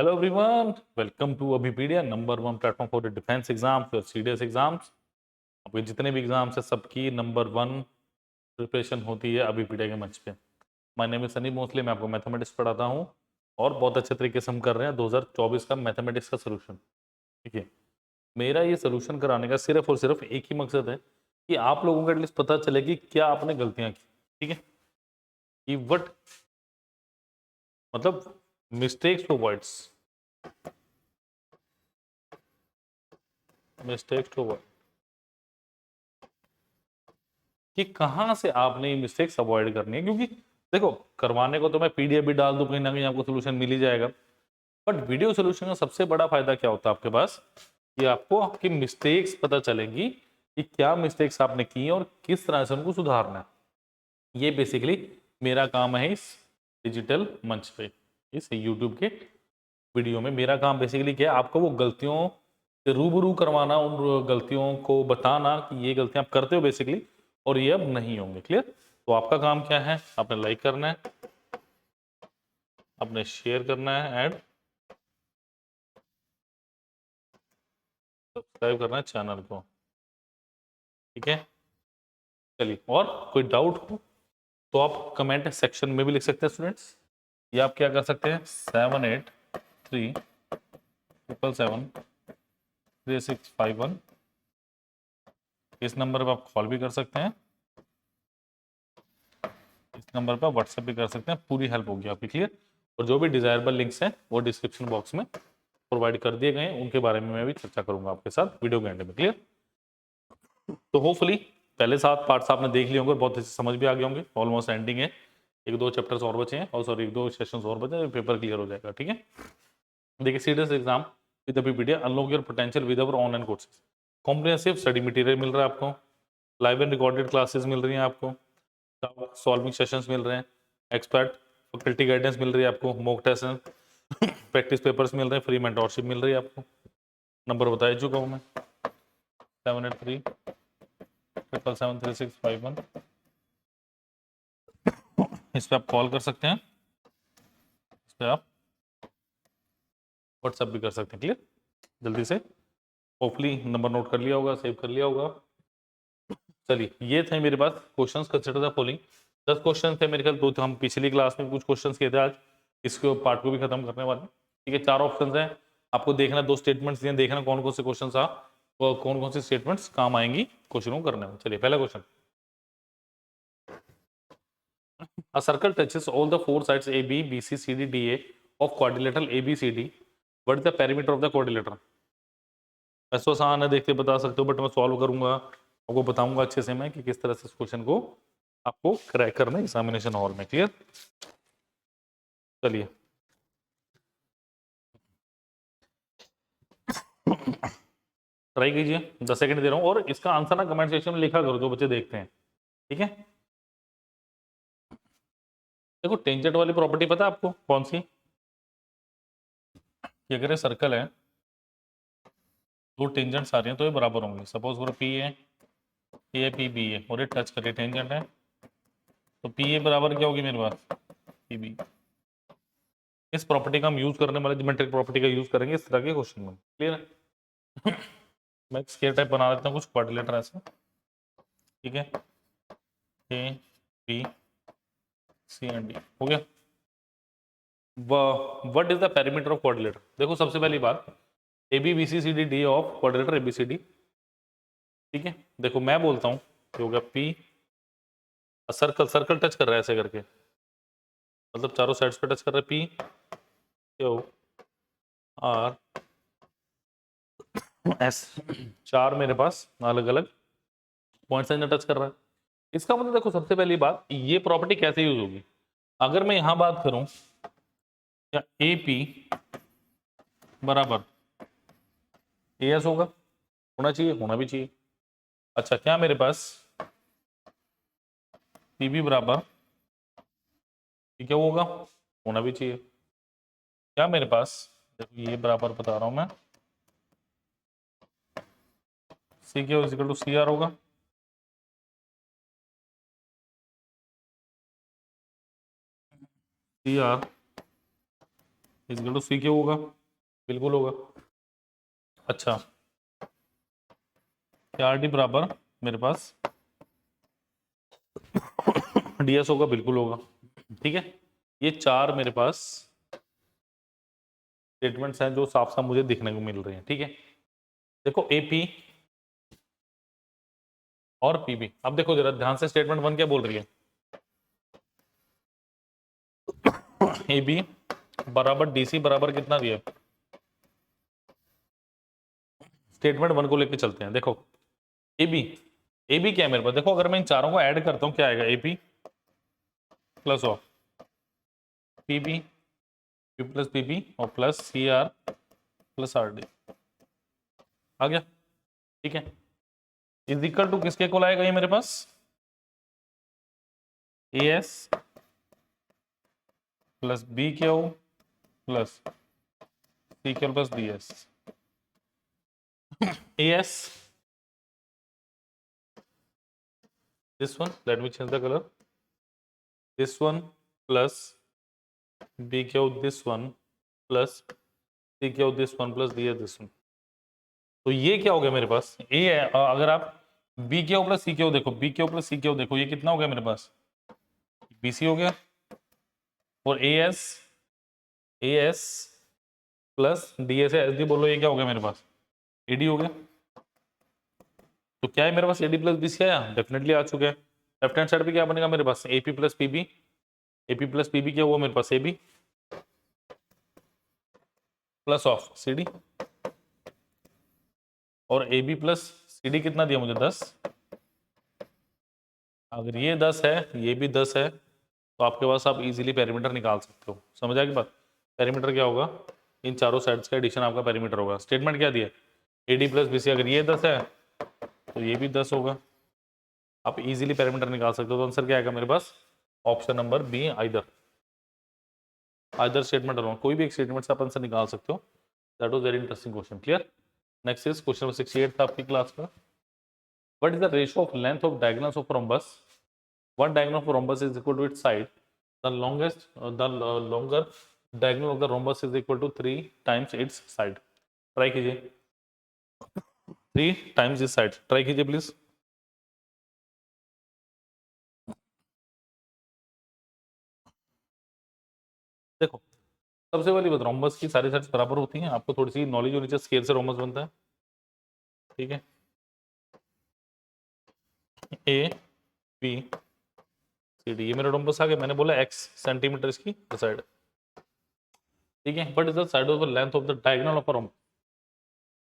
Hello everyone, welcome to Abhipedia, number one platform for the defense exams, your serious exams. आपके जितने भी exams है सबकी number one preparation होती है अभिपीडिया के मंच पे। My name is Sunny mostly, मैं आपको मैथमेटिक्स पढ़ाता हूँ और बहुत अच्छे तरीके से हम कर रहे हैं 2024 का मैथमेटिक्स का सोल्यूशन। ठीक है, मेरा ये सोल्यूशन कराने का सिर्फ और सिर्फ एक ही मकसद है कि आप लोगों को एटलीस्ट पता चले कि क्या आपने गलतियां की। ठीक है, कि वट मतलब mistakes to avoids, mistakes to avoid, कि कहाँ से आपने ये मिस्टेक्स अवॉइड करनी है। क्योंकि देखो, करवाने को तो मैं पीडीएफ भी डाल दूं, कहीं ना कहीं आपको सोल्यूशन मिल ही जाएगा, बट वीडियो सोल्यूशन का सबसे बड़ा फायदा क्या होता है आपके पास, कि आपको आपकी मिस्टेक्स पता चलेंगी कि क्या मिस्टेक्स आपने की और किस तरह से उनको सुधारना है। ये बेसिकली मेरा काम है इस डिजिटल मंच पे, इस यूट्यूब के वीडियो में। मेरा काम बेसिकली क्या है, आपको वो गलतियों से रूबरू करवाना, उन गलतियों को बताना कि ये गलतियां आप करते हो बेसिकली और ये अब नहीं होंगे। क्लियर? तो आपका काम क्या है, आपने लाइक करना है, आपने शेयर करना है एंड सब्सक्राइब करना है चैनल को। ठीक है, चलिए, और कोई डाउट हो तो आप कमेंट सेक्शन में भी लिख सकते हैं स्टूडेंट्स, या आप क्या कर सकते हैं 7837773651 इस नंबर पर आप कॉल भी कर सकते हैं, इस नंबर पर व्हाट्सएप भी कर सकते हैं, पूरी हेल्प होगी आपकी। क्लियर? और जो भी डिजायरेबल लिंक्स हैं वो डिस्क्रिप्शन बॉक्स में प्रोवाइड कर दिए गए हैं, उनके बारे में मैं भी चर्चा करूंगा आपके साथ वीडियो के एंड में। क्लियर? तो होपफुली पहले 7 पार्ट्स आपने देख लिए होंगे, बहुत अच्छे समझ भी आ गए होंगे, ऑलमोस्ट एंडिंग है, एक दो चैप्टर्स और बचे हैं, और सॉरी एक दो सेशंस और बचे हैं, पेपर क्लियर हो जाएगा। ठीक है, देखिए, serious exam with Abhipedia, unlock your potential with our online courses. Comprehensive study material मिल रहा है आपको, लाइव एंड रिकॉर्डेड क्लासेस मिल रही हैं आपको, सॉल्विंग सेशंस मिल रहे हैं, एक्सपर्ट फैकल्टी गाइडेंस मिल रही है आपको, मॉक टेस्ट प्रैक्टिस पेपर्स मिल रहे हैं, फ्री मेंटोरशिप मिल रही है आपको। नंबर बता चुका हूँ मैं, 7837773651। इस पर आप कॉल कर सकते हैं, इस पर आप व्हाट्सएप भी कर सकते हैं। क्लियर? जल्दी से, होपफुली नंबर नोट कर लिया होगा, सेव कर लिया होगा। चलिए, ये थे मेरे पास questions, consider the following. 10 question थे मेरे ख्याल, तो हम पिछली क्लास में कुछ क्वेश्चंस किए थे, आज इसके पार्ट को भी खत्म करने वाले हैं। ठीक है, 4 ऑप्शंस हैं, आपको देखना, 2 स्टेटमेंट्स दिए, देखना कौन कौन से क्वेश्चंस आ वो कौन कौन से स्टेटमेंट्स काम आएंगी क्वेश्चन को करने में। चलिए, पहला question, a circle touches all the 4 sides AB, BC, CD, DA of quadrilateral ABCD. What is the perimeter of the quadrilateral? ऐसा आसान है, देखते बता सकते हो, बट मैं सॉल्व करूंगा, आपको बताऊंगा अच्छे से मैं कि किस तरह से इस क्वेश्चन को आपको क्रैक करना है एग्जामिनेशन हॉल में। क्लियर? चलिए, ट्राई कीजिए, 10 सेकंड दे रहा हूं, और इसका आंसर ना कमेंट सेक्शन में लिखा करो जो बच्चे देखते हैं। ठीक है, देखो, टेंजेंट वाली प्रॉपर्टी पता है आपको कौन सी, कि अगर ये सर्कल है, 2 टेंजेंट्स आ रही हैं तो ये बराबर होंगे। सपोज करो पी ए पी बी है और ये टच करे टेंजेंट है, तो पी ए बराबर क्या होगी मेरे पास, पी बी। इस प्रॉपर्टी का हम यूज करने वाले, ज्योमेट्रिक प्रॉपर्टी का यूज करेंगे इस तरह के क्वेश्चन में। क्लियर है? मैं स्केयर टाइप बना देता हूँ कुछ क्वाड्रिलेटर ऐसा। ठीक है, A B C and D हो गया। What is the perimeter of quadrilateral? देखो, सबसे पहली बात, A B B C C D D of quadrilateral A B C D. ठीक है, देखो मैं बोलता हूँ हो गया पी, सर्कल सर्कल टच कर रहा है ऐसे करके, मतलब चारों साइड्स पे टच कर रहा है, पी क्यू आर एस, 4 मेरे पास अलग अलग पॉइंट्स टच कर रहा है। इसका मतलब देखो, सबसे पहली बात, ये प्रॉपर्टी कैसे यूज होगी, अगर मैं यहां बात करूं, या ए पी बराबर ए एस होगा, होना चाहिए, होना भी चाहिए। अच्छा, क्या मेरे पास पी बी बराबर क्या होगा, होना भी चाहिए। क्या मेरे पास, देखो ये बराबर बता रहा हूं मैं, C Q is equal to C R होगा। C R equal to C Q होगा, बिल्कुल होगा। अच्छा, आर डी बराबर मेरे पास डीएस होगा, बिल्कुल होगा। ठीक है, ये चार मेरे पास स्टेटमेंट्स हैं जो साफ साफ मुझे दिखने को मिल रहे हैं। ठीक है, देखो एपी और पीबी। अब देखो जरा ध्यान से, स्टेटमेंट वन क्या बोल रही है, ए बी बराबर डीसी बराबर कितना दिया। स्टेटमेंट वन को लेके चलते हैं। देखो ए बी क्या है मेरे पास, देखो अगर मैं इन चारों को ऐड करता हूं क्या आएगा, A P plus of P B, P plus P B और plus C R plus R D आ गया। ठीक है, इज इक्वल टू किसके को लाएगा ये मेरे पास, A S plus B Q plus C Q plus D S. A S, this one, let me change the color, this one plus bq this one plus cq this one plus ds this one। तो ये क्या हो गया मेरे पास, ए है। अगर आप B Q plus C Q देखो, B Q plus C Q देखो, ये कितना हो गया मेरे पास, बीसी हो गया। और ए S plus D S S D बोलो, ये क्या हो गया मेरे पास, एडी हो गया। तो क्या है मेरे पास, एडी प्लस बीसी आया, डेफिनेटली आ चुका है। लेफ्ट हैंड साइड पे क्या बनेगा मेरे पास, AP plus PB, AP plus PB क्या हुआ मेरे पास, AB plus of C D, और A B plus C D कितना दिया मुझे, 10। अगर ये 10 है, ये भी 10 है, तो आपके पास आप इजीली पेरीमीटर निकाल सकते हो। समझ आ गई बात, पेरीमीटर क्या होगा, इन चारों साइड्स का एडिशन आपका पेरीमीटर होगा। स्टेटमेंट क्या दिया, A D plus B C, अगर ये 10 है तो ये भी 10 होगा, आप इजीली पेरीमीटर निकाल सकते हो। तो आंसर क्या आएगा मेरे पास, option number B, either statement alone, कोई भी एक स्टेटमेंट से आप आंसर निकाल सकते हो। That was very interesting question. Clear. Next is question number 68 था आपकी क्लास का। What is the ratio of length of diagonals of rhombus, one diagonal of rhombus is equal to its side, the longer diagonal of the rhombus is equal to 3 times its side। Try कीजिए, 3 times इस side, try कीजिए please. देखो सबसे पहली बात, rhombus की सारी sides बराबर होती हैं, आपको थोड़ी सी नॉलेज होनी चाहिए, स्केल से रोम्बस बनता है। ठीक है, ए बी सी डी, ये मेरा रोम्बस आ गया। मैंने बोला x सेंटीमीटर इसकी साइड। ठीक है, but is the side of the length of the diagonal of a rhombus,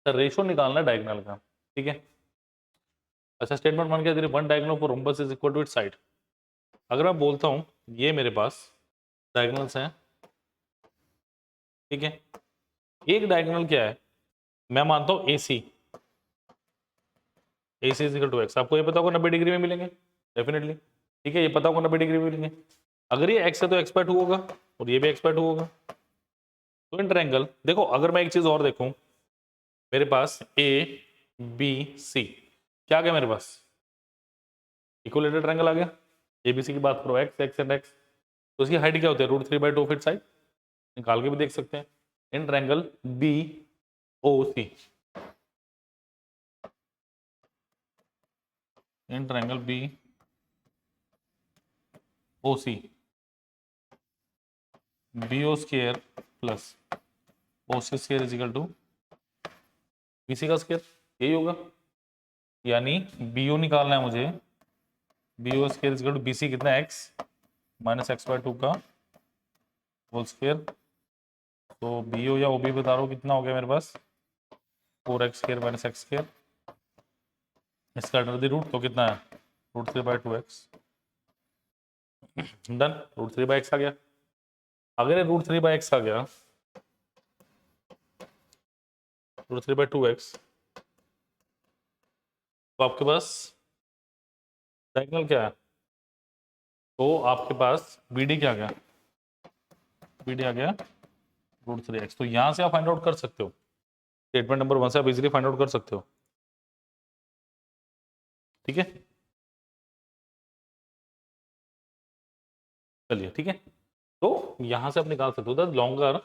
the ratio निकालना है डायगोनल का। ठीक है, अच्छा स्टेटमेंट वन क्या दे रही, one diagonal of a rhombus is equal to its side. अगर मैं बोलता हूं ये मेरे पास डायगोनल्स हैं, ठीक है, एक डायगोनल क्या है, मैं मानता हूं ए सी इज इक्वल टू एक्स। आपको ये पता होगा 90 डिग्री में मिलेंगे डेफिनेटली। ठीक है, ये पता होगा 90 डिग्री में मिलेंगे। अगर ये एक्स है तो एक्स बाय 2 होगा, और ये भी एक्स बाय 2 होगा। तो इन ट्रायंगल देखो, अगर मैं एक चीज और देखूं, मेरे पास ए बी सी क्या आ गया मेरे पास, इक्विलेटरल ट्रायंगल आ गया। एबीसी की बात करो, एक्स एक्स एंड एक्स, तो इसकी हाइट क्या होती है, √3/2 ऑफ इट्स साइड, निकाल के भी देख सकते हैं। In triangle B O C, in triangle B O C, B O square plus O C square is equal to BC का स्क्वायर, यही होगा। यानी बी ओ निकालना है मुझे, B O square is equal to BC कितना, X minus X by 2 का whole square. तो बी ओ या ओ बी बता रहा हूँ कितना हो गया मेरे पास, 4x square minus x square, इसका अंडर द रूट तो कितना है, √3/2x। डन, √3/x आ गया। अगर ये √3/x आ गया, √3/2x, तो आपके पास डायगोनल क्या है, तो आपके पास BD क्या आ गया, BD आ गया √3x। तो यहां से आप फाइंड आउट कर सकते हो, स्टेटमेंट नंबर 1 से आप इजीली फाइंड आउट कर सकते हो। ठीक है, चलिए ठीक है, तो यहां से आप निकाल सकते हो the longer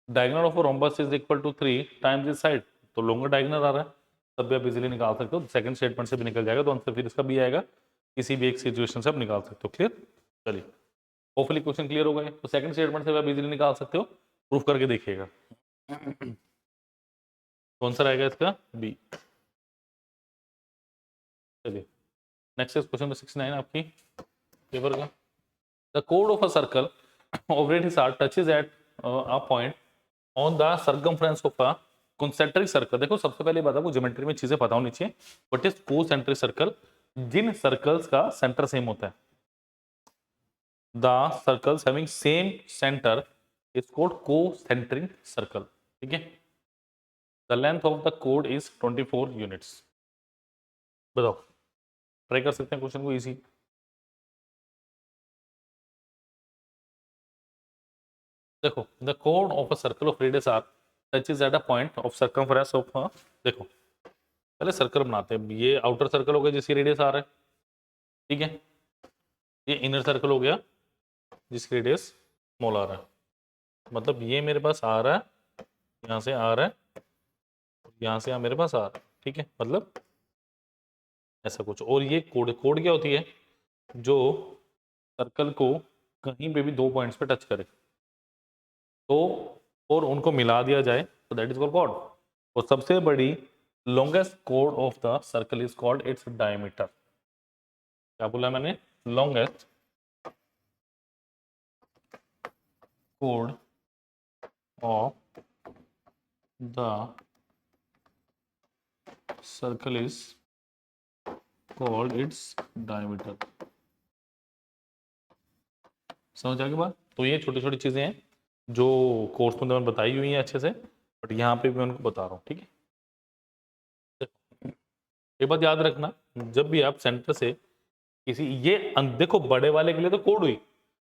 diagonal of rhombus is equal to 3 times this side, तो लॉन्गर डायगोनल आ रहा है, तब भी आप इजीली निकाल सकते हो, सेकंड स्टेटमेंट से भी निकल जाएगा, तो आंसर फिर इसका भी आएगा, किसी भी एक सिचुएशन से आप निकाल सकते हो। क्लियर? चलिए, होपफुली क्वेश्चन क्लियर हो गए, तो सेकंड स्टेटमेंट से भी आप इजीली निकाल सकते हो, प्रूफ करके देखिएगा। कौन सा रहेगा इसका? बी। चलिए नेक्स्ट क्वेश्चन नंबर 69 आपकी पेपर का। द कोड of a circle of radius r touches at a point on the circumference of a concentric circle। देखो सबसे पहले बात आपको ज्योमेट्री में चीजें पता होनी चाहिए। What is concentric circle? जिन सर्कल्स का सेंटर सेम होता है, the circles having same center is called concentric circle. ठीक है, द लेंथ ऑफ द कोड इज 24 यूनिट्स। बताओ, ट्राई कर सकते हैं क्वेश्चन को इजी। देखो, द कोड of a circle of radius r touches at a point of circumference of a, देखो पहले सर्कल बनाते हैं, ये आउटर सर्कल हो गया जिसकी रेडियस r है, ठीक है, ये इनर सर्कल हो गया जिसकी रेडियस स्मॉल r है, मतलब ये मेरे पास r है, यहाँ से r है, यहाँ से मेरे पास r, ठीक है, मतलब ऐसा कुछ। और ये कोड क्या होती है? जो सर्कल को कहीं पे भी दो पॉइंट्स पे टच करे तो और उनको मिला दिया जाए तो दैट इज कॉल्ड कॉर्ड। और सबसे बड़ी longest code of the circle is called its diameter. क्या बोला मैंने? Longest code of the circle is called its diameter. समझ आ गई बात? तो ये छोटी छोटी चीजें हैं जो कोर्स में मैंने बताई हुई हैं अच्छे से, बट यहाँ पे मैं उनको बता रहा हूँ, ठीक है। ये बात याद रखना, जब भी आप सेंटर से किसी ये देखो बड़े वाले के लिए तो कोड हुई,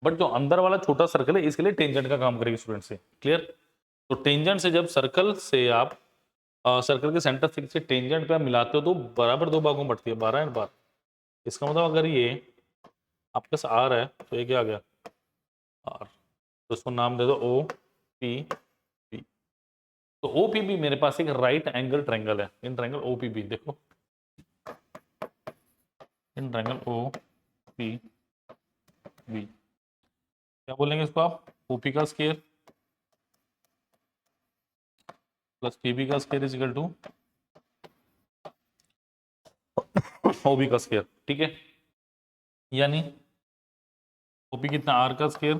बट जो अंदर वाला छोटा सर्कल है इसके लिए टेंजेंट का काम करेगी स्टूडेंट से। क्लियर? तो टेंजेंट से जब सर्कल से आप सर्कल के सेंटर से किसी टेंजेंट पे आप मिलाते हो तो बराबर दो भागों में बढ़ती है, 12 एंड 12। इसका मतलब अगर ये आपके पास आर है तो ये क्या आ गया? आर, तो इसको नाम दे दो ओ पी पी। तो ओ पी बी मेरे पास एक राइट एंगल ट्रायंगल है, in triangle O P B, देखो in triangle O P B, क्या बोलेंगे इसको आप? ओपी का स्केयर प्लस पीबी का square is equal to OB का स्केयर, ठीक है। यानी ओपी कितना? आर का स्केयर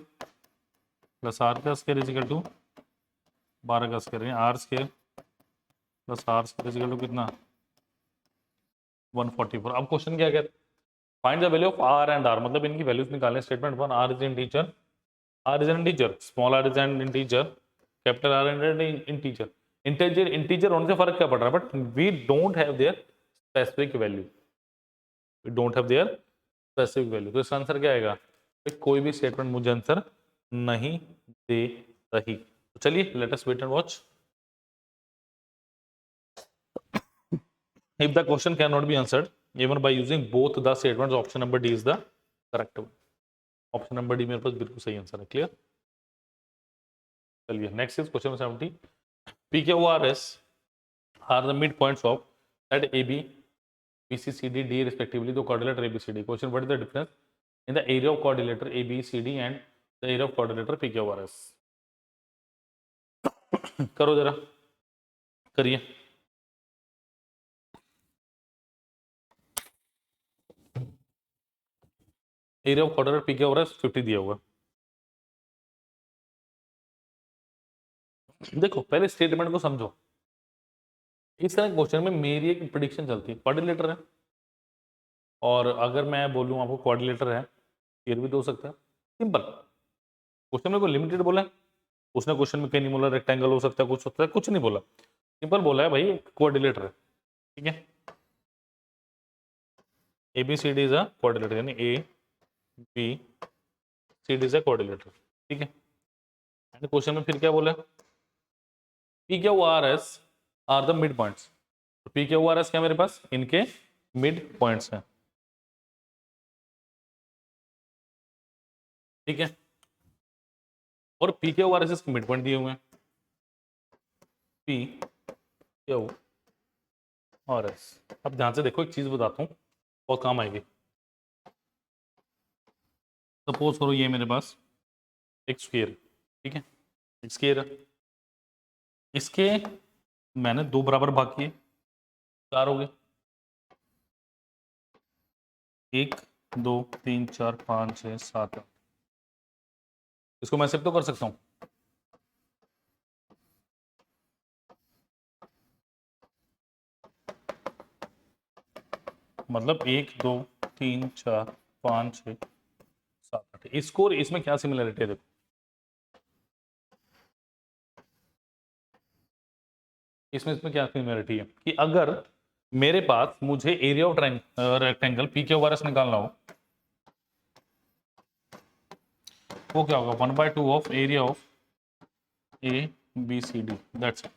प्लस आर का स्केयर इज इक्वल टू 12 का square, R square plus R square is equal to कितना? 144। अब क्वेश्चन क्या कहता है? Find the value of are and R, मतलब इनकी वैल्यूज निकालने। Statement 1, R is integer, R is an integer, small R is an integer, capital R an integer. Integer integer होने से फर्क क्या पड़ रहा है? But we don't have there specific value, we don't have there specific value. तो इसका answer क्या आएगा? कोई भी स्टेटमेंट मुझे आंसर नहीं दे रही। तो चलिए let us wait and watch. If the question cannot be answered even by using both the statements, option number D is the correct one. Option number D मेरे पास बिल्कुल सही आंसर है। क्लियर? चलिए next is question 70। P Q R S are the mid points of set A B B C C D D respectively the coordinator A B C D. Question what is the difference in the area of coordinator A B C D and the area of coordinator P Q R S. करो जरा, करिए। Area of coordinator P Q R S 50 दिया हुआ। देखो पहले statement को समझो। इस तरह क्वेश्चन में मेरी एक प्रिडिक्शन चलती है, कोऑर्डिनेटर है, और अगर मैं बोलूं आपको कोऑर्डिनेटर है, फिर भी तो हो सकता है। सिंपल क्वेश्चन में कोई लिमिटेड बोला है? उसने क्वेश्चन में कहीं नहीं बोला रेक्टेंगल हो सकता है, कुछ होता है, कुछ नहीं बोला। सिंपल बोला है भाई कोऑर्डिनेटर है, ठीक है। A B C D is a coordinator, यानी A B C D is a coordinator, ठीक है। क्वेश्चन में फिर क्या बोला? P Q R S are the mid points. P Q R S क्या मेरे पास? इनके मिड पॉइंट्स हैं, ठीक है। और पी क्यू आर एस इसके मिड पॉइंट दिए हुए हैं, पी क्यू और एस। अब ध्यान से देखो, एक चीज बताता हूँ बहुत काम आएगी। सपोज करो ये मेरे पास एक स्क्वायर, ठीक है, एक स्क्वायर है, इसके मैंने दो बराबर भाग किए, चार हो गए, 1 2 3 4 5 6 7। इसको मैं सिर्फ तो कर सकता हूँ, मतलब 1 2 3 4 5 6 7 8। इसको और इसमें क्या सिमिलरिटी है देखो, इसमें इसमें क्या सिमिलरिटी है कि अगर मेरे पास मुझे area of rectangle P Q R S निकालना हो, वो क्या होगा, 1/2 of area of A B C D, that's it.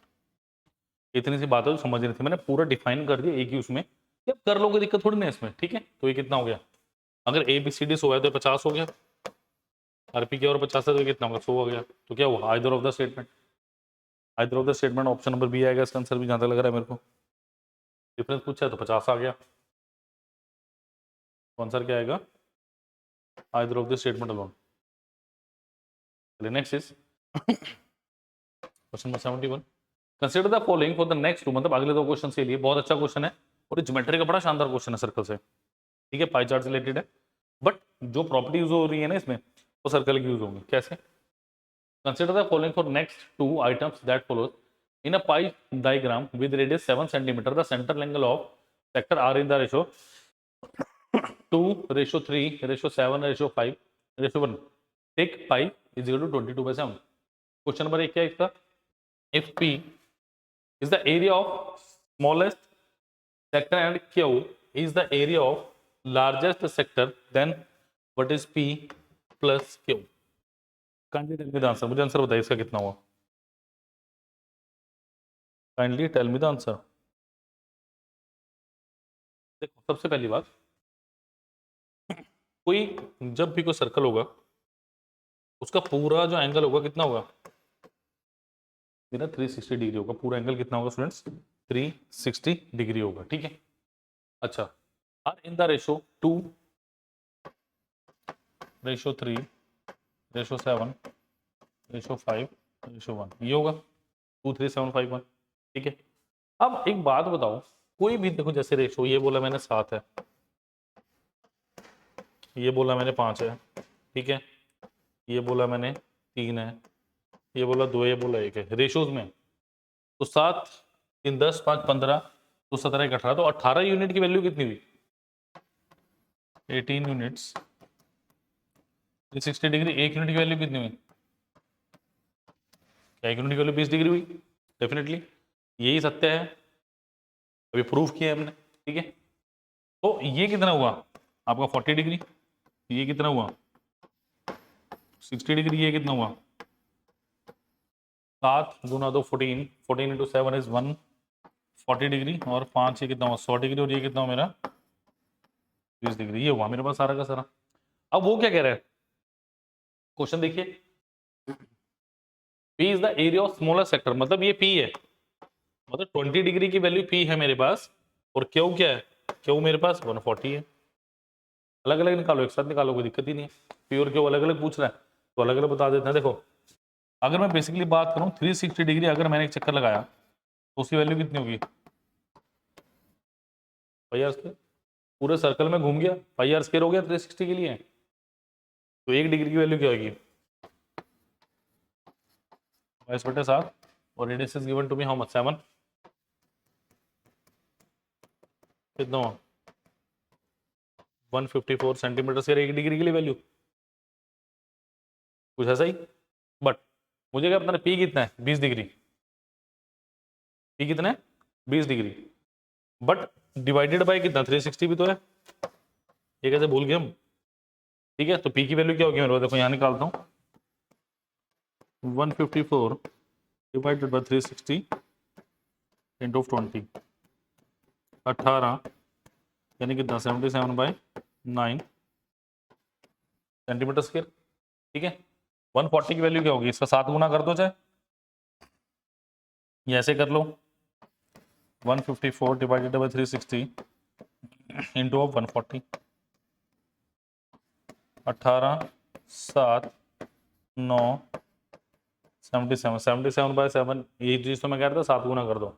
इतनी सी बात है जो समझ रही थी, मैंने पूरा डिफाइन कर दिया एक ही उसमें, ये आप कर लोगे, दिक्कत थोड़ी नहीं है इसमें, ठीक है। तो ये कितना हो गया, अगर ए बी सी डी 100 है तो 50 हो गया, आर पी के और 50 है तो कितना होगा, 100 हो गया। तो क्या हुआ, either of the statement, either of the statement, option number B आएगा इसका आंसर भी, जहां तक लग रहा है मेरे को। डिफरेंस पूछा है तो 50 आ गया, तो आंसर क्या आएगा, either of the statement alone. Next is question number 71। Consider the following for the next two, मतलब अगले दो क्वेश्चन के लिए। बहुत अच्छा क्वेश्चन है और ज्योमेट्री का बड़ा शानदार क्वेश्चन है सर्कल से, ठीक है, पाई चार्ट से रिलेटेड है, बट जो प्रॉपर्टी यूज हो रही है ना इसमें, वो सर्कल की यूज होगी। कैसे, consider the following for next two items that follows in a pie diagram with radius 7 centimeter, the central angle of sector are in the ratio 2:3:7:5:1। Take pi is equal to 22/7। Question number 1 क्या है इसका, if P is the area of smallest sector and Q is the area of largest sector, then what is P plus Q? Kindly tell me the answer. मुझे answer बताइए इसका कितना हुआ, kindly tell me the answer. देखो सबसे पहली बात, कोई जब भी कोई सर्कल होगा उसका पूरा जो एंगल होगा कितना होगा, मेरा 360 डिग्री होगा। पूरा एंगल कितना होगा स्टूडेंट्स, 360 डिग्री होगा, ठीक है। अच्छा, आर इन द रेशो 2:3:7:5:1, ये होगा 23751, ठीक है। अब एक बात बताओ, कोई भी देखो, जैसे रेशो ये बोला मैंने 7 है, ये बोला मैंने 5 है, ठीक है, ये बोला मैंने 3 है, ये बोला 2, ये बोला 1 है, रेशोज में। तो 7 3 10 5 15, तो 17 1 18, तो 18 यूनिट की वैल्यू कितनी हुई, 18 यूनिट्स। 360 डिग्री, 1 यूनिट की वैल्यू कितनी हुई, 1 यूनिट की वैल्यू 20 डिग्री हुई। डेफिनेटली यही सत्य है, अभी प्रूफ किया है हमने, ठीक है। तो ये कितना हुआ आपका 40 डिग्री, ये कितना हुआ 60 डिग्री, ये कितना हुआ 7 गुना 2 14, 14 इंटू 7 इज 140 डिग्री, और 5 ये कितना हुआ 100 डिग्री, और ये कितना हुआ मेरा 20 डिग्री। ये हुआ मेरे पास सारा का सारा। अब वो क्या कह रहा है, क्वेश्चन देखिए, P is the area of smaller sector, मतलब ये P है, मतलब 20 डिग्री की वैल्यू P है मेरे पास, और Q क्या है, Q मेरे पास 140 है। अलग अलग निकालो, एक साथ निकालो, कोई दिक्कत ही नहीं है। P और Q अलग अलग पूछ रहा है तो अलग अलग बता देते हैं। देखो अगर मैं बेसिकली बात करूं 360 डिग्री अगर मैंने एक चक्कर लगाया तो उसकी वैल्यू कितनी होगी, पाई आर स्क्वायर। पूरे सर्कल में घूम गया, पाई आर स्क्वायर हो गया 360 के लिए। तो 1 डिग्री की वैल्यू क्या होगी, 22/7, और radius is given to me how much, 7, कितना हुआ 154 सेंटीमीटर स्क्वायर, 1 डिग्री के लिए वैल्यू। कुछ ऐसा ही, बट मुझे क्या पता, पी कितना है 20 डिग्री, पी कितना है 20 डिग्री, बट डिवाइडेड बाय कितना 360 भी तो है, ये कैसे भूल गए हम, ठीक है। तो पी की वैल्यू क्या होगी मेरे पास, देखो यहाँ निकालता हूँ, 154 डिवाइडेड बाय 360 इंटू 20, 18 यानी कितना 77/9 सेंटीमीटर स्क्वायर, ठीक है। 140 की वैल्यू क्या होगी, इसका 7 गुना कर दो चाहे, ये ऐसे कर लो 154 divided by 360 into of 140 18 7 9 77 by 7 ये चीज तो मैं कह रहा था 7 गुना कर दो।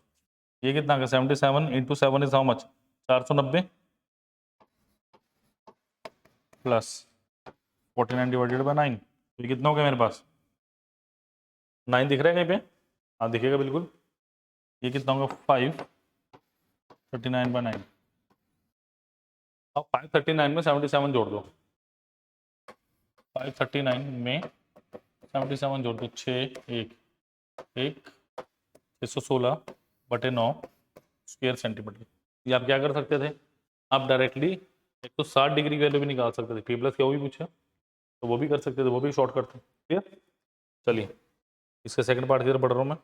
ये कितना का 77 into 7 is how much 490 plus 49 divided by 9 ये कितना हो गया मेरे पास 9 दिख रहा है कहीं पे? हाँ दिखेगा बिल्कुल। ये कितना होगा 539 बाय 9। अब 539 में 77 जोड़ दो 539 में 77 जोड़ दो 6 1 1 616 बटे 9 स्क्वायर सेंटीमीटर। ये आप क्या कर सकते थे? आप डायरेक्टली एक तो 60 डिग्री की वैल्यू भी निकाल सकते थे। पी प्लस क्या वो भी पूछा तो वो भी कर सकते थे, वो भी शॉर्ट करते। क्लियर? चलिए इसके सेकंड पार्ट की तरफ बढ़ रहा हूँ मैं।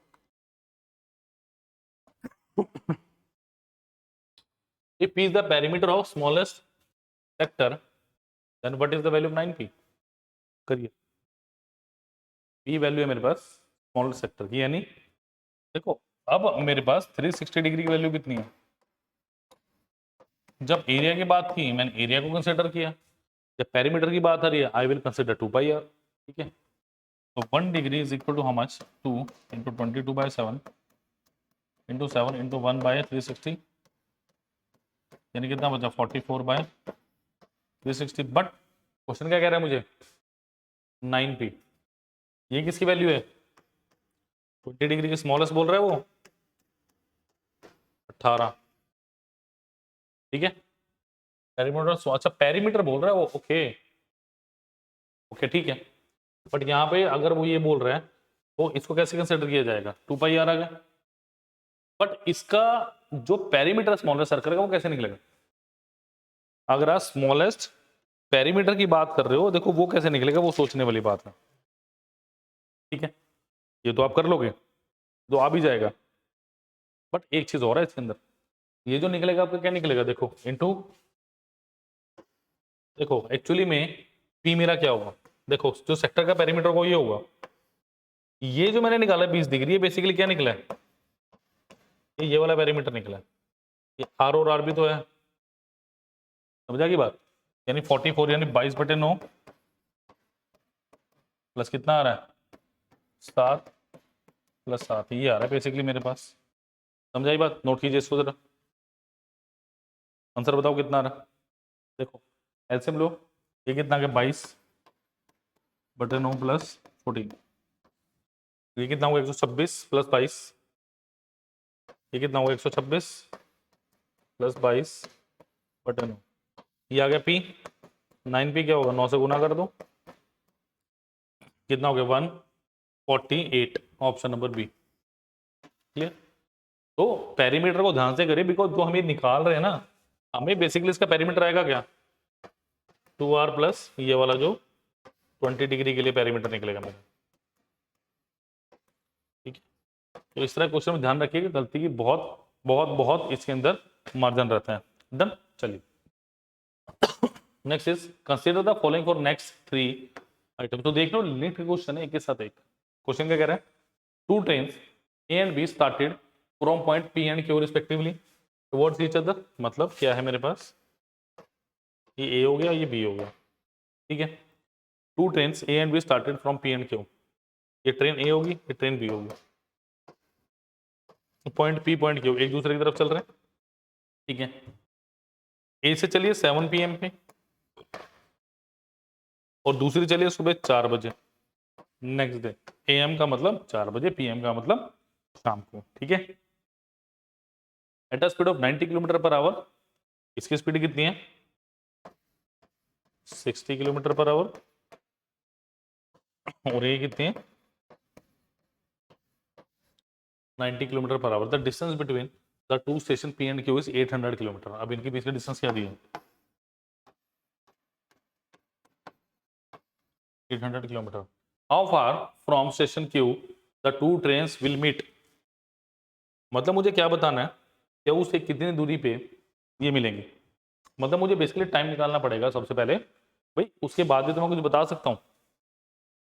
If P is the perimeter of smallest sector, then what is the value of 9P? करिए। P वैल्यू है मेरे पास स्मॉलेस्ट सेक्टर की, यानी देखो अब मेरे पास 360 डिग्री की वैल्यू कितनी है? जब एरिया की बात की मैंने एरिया को कंसिडर किया, जब पेरीमीटर की बात आ रही है I will consider 2 pi R. ठीक है, तो 1 degree is equal to how much 2 into 22/7 into 7 into 1/360 यानी कितना बचा 44/360। बट क्वेश्चन क्या कह रहा है मुझे 9P। ये किसकी वैल्यू है? 20 डिग्री की स्मॉलेस्ट बोल रहा है वो 18। ठीक है, पेरीमीटर अच्छा पेरीमीटर बोल रहा है वो। ओके ओके ठीक है, बट यहाँ पे अगर वो ये बोल रहा है तो इसको कैसे कंसिडर किया जाएगा? 2 पाई आर आ गया। बट इसका जो पेरीमीटर स्मॉलेस्ट सर्कल का वो कैसे निकलेगा? अगर आप स्मॉलेस्ट पेरीमीटर की बात कर रहे हो देखो वो कैसे निकलेगा, वो सोचने वाली बात है। ठीक है, ये तो आप कर लोगे तो आ भी जाएगा, बट एक चीज और है इसके अंदर। ये जो निकलेगा आपका क्या निकलेगा? देखो इनटू, देखो एक्चुअली में पी मेरा क्या होगा? देखो जो सेक्टर का पेरीमीटर होगा ये होगा। ये जो मैंने निकाला 20 डिग्री ये बेसिकली क्या निकला है? ये वाला पेरीमीटर निकला है। ये आर और आर भी तो है, समझा की बात? यानी 44 यानी 22/9 प्लस कितना आ रहा है 7 प्लस 7 ये आ रहा है बेसिकली मेरे पास। समझाई बात? नोट कीजिए इसको जरा, आंसर बताओ कितना आ रहा है। देखो एलसीएम लो, ये कितना आ गया 22/9 प्लस 14। ये कितना होगा 126 प्लस 22। ये कितना होगा 126 प्लस 22/9। ये आ गया पी। 9P क्या होगा 9 से गुना कर दो, कितना हो गया 148। Option number B. क्लियर? तो पेरीमीटर को ध्यान से करिए बिकॉज जो हम ये निकाल रहे हैं ना हमें बेसिकली इसका पेरीमीटर आएगा क्या 2R प्लस ये वाला जो 20 डिग्री के लिए पेरीमीटर निकलेगा मेरा। ठीक है, तो इस तरह क्वेश्चन में ध्यान रखिएगा, गलती की बहुत बहुत बहुत इसके अंदर मार्जिन रहता है। डन। चलिए next is consider the following for next 3 item. तो देख लो लिंक क्वेश्चन है एक के साथ एक। क्वेश्चन क्या कह रहा है? 2 trains A and be started from point P and Q respectively towards each other. मतलब क्या है मेरे पास, ये ए हो गया ये बी हो गया। ठीक है, 2 trains A and be started from P and Q. ये ट्रेन ए होगी ये ट्रेन बी होगी। पॉइंट पी पॉइंट क्यू एक दूसरे की तरफ चल रहे हैं। ठीक है, ए से चलिए 7 PM पे और दूसरी चलिए सुबह 4 बजे नेक्स्ट डे। AM का मतलब 4 बजे, PM का मतलब शाम को। ठीक है, at a speed of 90 kilometer per our. इसकी स्पीड कितनी है 60 किलोमीटर पर आवर और ये कितनी है 90 kilometer per hour. The distance between the two station P and Q is 800 kilometer. अब इनके बीच का डिस्टेंस क्या दिया 800 kilometer. How far from station Q the two trains will meet. मतलब मुझे क्या बताना है क्या उससे कितनी दूरी पे ये मिलेंगे। मतलब मुझे बेसिकली टाइम निकालना पड़ेगा सबसे पहले भाई, उसके बाद भी तो मैं कुछ बता सकता हूँ।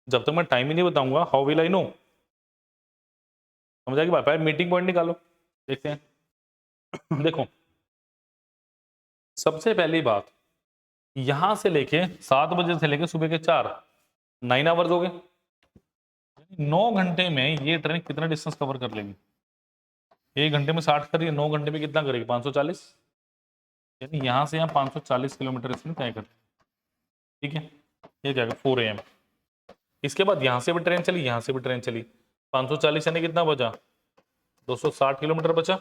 जब तक मैं टाइम ही नहीं बताऊंगा हाउ विल आई नो। समझ आएगी बात? पहले मीटिंग पॉइंट निकालो, देखते हैं। देखो सबसे पहली बात, यहां से लेके 7 बजे से लेके सुबह के 4, 9 आवर्स हो गए। 9 घंटे में ये ट्रेन कितना डिस्टेंस कवर कर लेगी? 1 घंटे में 60 कर रही है, 9 घंटे में कितना करेगी? 540। यानी यहां से यहाँ 540 किलोमीटर इसमें तय कर, ठीक है। ये क्या 4 AM। इसके बाद यहां से भी ट्रेन चली, यहां से भी ट्रेन चली, 540 यानी कितना बचा? 260 किलोमीटर बचा।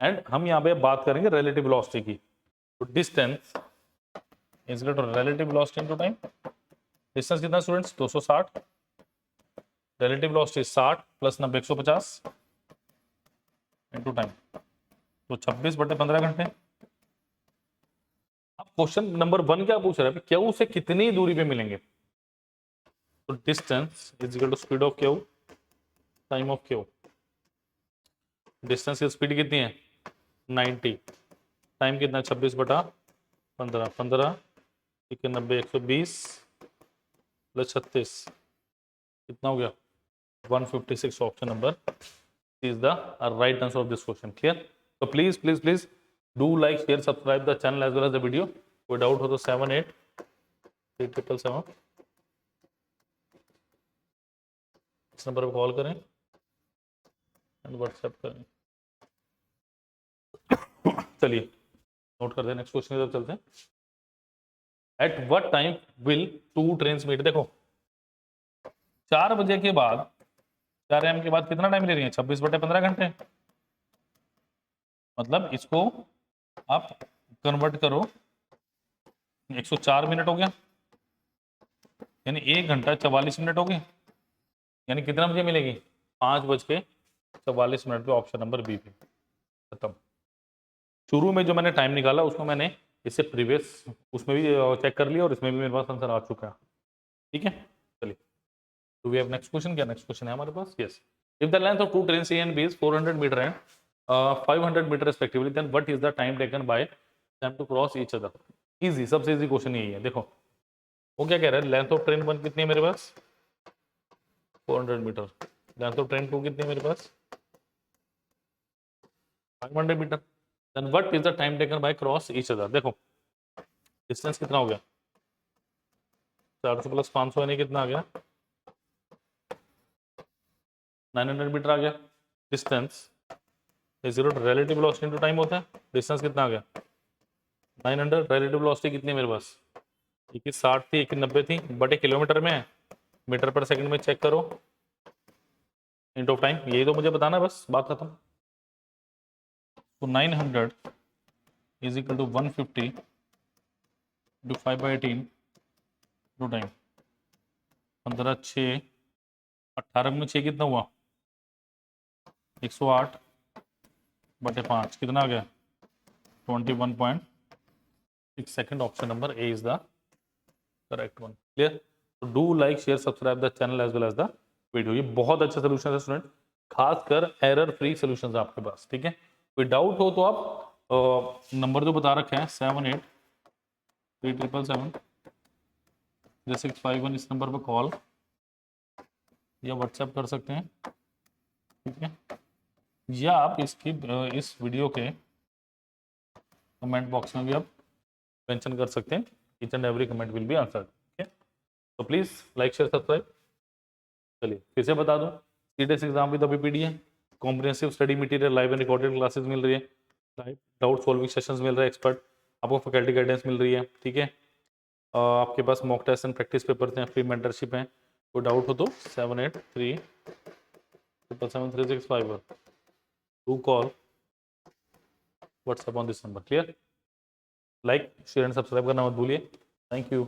एंड हम यहाँ पे बात करेंगे रिलेटिव वेलोसिटी की। तो distance is equal to relative velocity into time. Distance कितना students? 260। Relative velocity 60 plus 90 150 into time, तो 26/15 घंटे। अब क्वेश्चन नंबर 1 क्या पूछ रहा है? क्यू से कितनी दूरी पे मिलेंगे? तो distance is equal to speed of Q time of Q. Distance की स्पीड कितनी है? 90। टाइम कितना? 26/15। 15 90 120 प्लस 36 कितना हो गया? 156। Option number is the right answer of this question. Clear? So please do like, share, subscribe the channel as well as the video. कोई doubt हो तो 783777 इस नंबर पर कॉल करें एंड व्हाट्सएप करें। चलिए नोट कर दें, नेक्स्ट क्वेश्चन की तरफ चलते हैं। At what time will 2 trains meet? देखो 4 बजे के बाद, 4 AM के बाद कितना टाइम ले रही है? 26/15 घंटे। मतलब इसको आप कन्वर्ट करो, 104 मिनट हो गया, यानी 1 घंटा 44 मिनट हो गए। यानी कितना बजे मिलेगी? 5:44 पे। ऑप्शन नंबर बी पे। खत्म। शुरू में जो मैंने टाइम निकाला उसको मैंने इससे प्रीवियस उसमें भी चेक कर लिया और इसमें भी मेरे पास आंसर आ चुका है, ठीक है। चलिए तो वी हैव नेक्स्ट क्वेश्चन। क्या नेक्स्ट क्वेश्चन है हमारे पास? Yes. If the length of 2 trains A and B is 400 metre and 500 metre respectively, then what is the time taken by them to cross each other? Easy, सबसे easy question यही है। देखो वो क्या कह रहा है? लेंथ ऑफ ट्रेन 1 कितनी है मेरे पास? 400 मीटर। लेंथ ऑफ ट्रेन 2 कितनी है मेरे पास? 500 meter. Then what is the time taken by cross each other? देखो डिस्टेंस कितना हो गया? 400 प्लस 500 यानी कितना आ गया? 900 मीटर आ गया। Distance is equal to relative velocity into time होता है। डिस्टेंस कितना आ गया? 900। रिलेटिव वेलोसिटी कितनी है मेरे पास? एक की 60 थी, एक की 90 थी, बटे किलोमीटर में है, मीटर पर सेकंड में चेक करो, इनटू टाइम। यही तो मुझे बताना है, बस बात खत्म। तो 900 is equal to 150 into 5/18 into time. 15 6 18 में 6 कितना हुआ? 108 बटे 5 कितना आ गया? 21.6 second. Option number A is the correct one. Clear? तो do like, share, subscribe the channel as well as the video. ये बहुत अच्छा सोल्यूशन है स्टूडेंट, खासकर एरर फ्री सोल्यूशन है आपके पास, ठीक है। कोई डाउट हो तो आप नंबर जो बता रखे हैं 783777 इस नंबर पर कॉल या व्हाट्सएप कर सकते हैं, ठीक है। या आप इसकी इस वीडियो के कमेंट बॉक्स में भी आप मेंशन कर सकते हैं। Each and every comment will be answered, ठीक है। तो प्लीज लाइक, शेयर, सब्सक्राइब। चलिए फिर से बता दूं, सीडीएस एग्जाम विद अभी है, comprehensive study material, live and recorded classes मिल रही है, लाइव डाउट सॉल्विंग सेशंस मिल रहे हैं, एक्सपर्ट आपको फैकल्टी गाइडेंस मिल रही है, ठीक है। आपके पास mock test and practice papers हैं, फ्री मेंटरशिप है। कोई डाउट हो तो 7837773651 do call WhatsApp on this number. Clear? Like, share and subscribe करना मत भूलिए। Thank you.